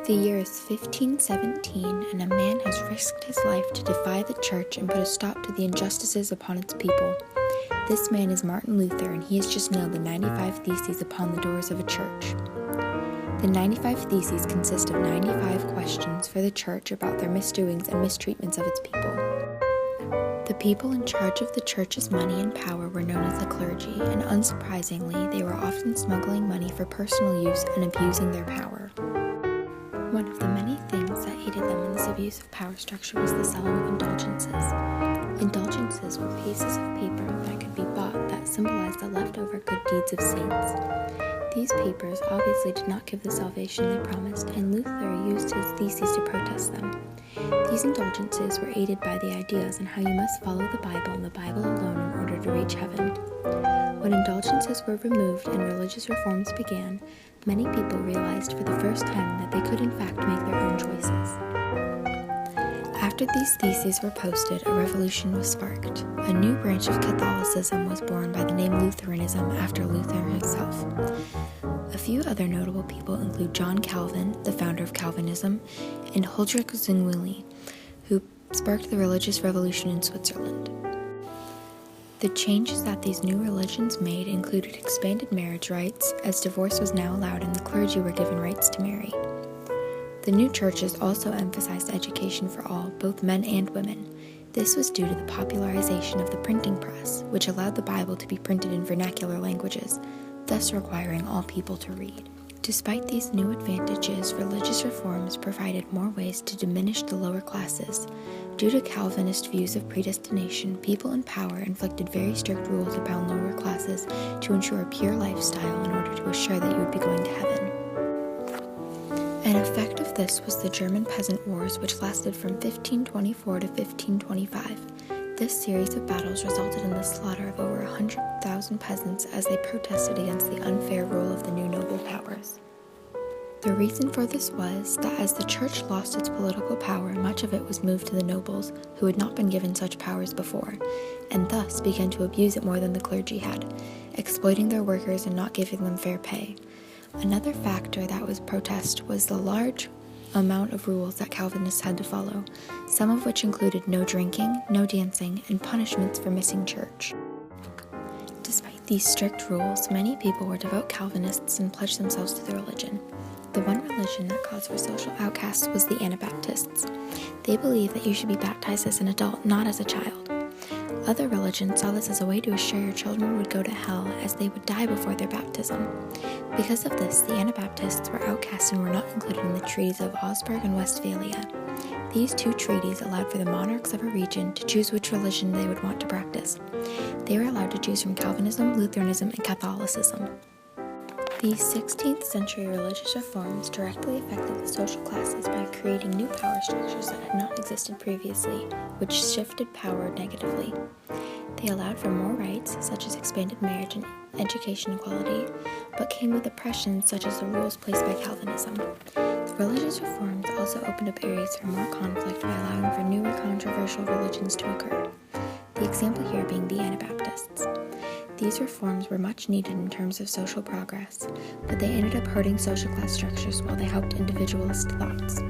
The year is 1517, and a man has risked his life to defy the church and put a stop to the injustices upon its people. This man is Martin Luther, and he has just nailed the 95 Theses upon the doors of a church. The 95 Theses consist of 95 questions for the church about their misdoings and mistreatments of its people. The people in charge of the church's money and power were known as the clergy, and unsurprisingly, they were often smuggling money for personal use and abusing their power. One of the many things that aided them in this abuse of power structure was the selling of indulgences. Indulgences were pieces of paper that could be bought that symbolized the leftover good deeds of saints. These papers obviously did not give the salvation they promised, and Luther used his theses to protest them. These indulgences were aided by the ideas on how you must follow the Bible and the Bible alone in order to reach heaven. When indulgences were removed and religious reforms began, many people realized for the first time that they could in fact make their own choices. After these theses were posted, a revolution was sparked. A new branch of Catholicism was born by the name Lutheranism after Luther himself. A few other notable people include John Calvin, the founder of Calvinism, and Huldrych Zwingli, who sparked the religious revolution in Switzerland. The changes that these new religions made included expanded marriage rights, as divorce was now allowed and the clergy were given rights to marry. The new churches also emphasized education for all, both men and women. This was due to the popularization of the printing press, which allowed the Bible to be printed in vernacular languages, thus requiring all people to read. Despite these new advantages, religious reforms provided more ways to diminish the lower classes. Due to Calvinist views of predestination, people in power inflicted very strict rules upon lower classes to ensure a pure lifestyle in order to assure that you would be going to heaven. An effect of this was the German Peasant Wars, which lasted from 1524 to 1525. This series of battles resulted in the slaughter of over 100,000 peasants as they protested against the unfair rule of the new noble powers. The reason for this was that as the church lost its political power, much of it was moved to the nobles, who had not been given such powers before, and thus began to abuse it more than the clergy had, exploiting their workers and not giving them fair pay. Another factor that was protest was the large amount of rules that Calvinists had to follow, some of which included no drinking, no dancing, and punishments for missing church. Despite these strict rules, many people were devout Calvinists and pledged themselves to the religion. The one religion that caused for social outcasts was the Anabaptists. They believed that you should be baptized as an adult, not as a child. Other religions saw this as a way to assure your children would go to hell, as they would die before their baptism. Because of this, the Anabaptists were outcast and were not included in the treaties of Augsburg and Westphalia. These two treaties allowed for the monarchs of a region to choose which religion they would want to practice. They were allowed to choose from Calvinism, Lutheranism, and Catholicism. These 16th century religious reforms directly affected the social classes by creating new power structures that had not existed previously, which shifted power negatively. They allowed for more rights, such as expanded marriage and education equality, but came with oppressions such as the rules placed by Calvinism. The religious reforms also opened up areas for more conflict by allowing for newer controversial religions to occur, the example here being the Anabaptists. These reforms were much needed in terms of social progress, but they ended up hurting social class structures while they helped individualist thoughts.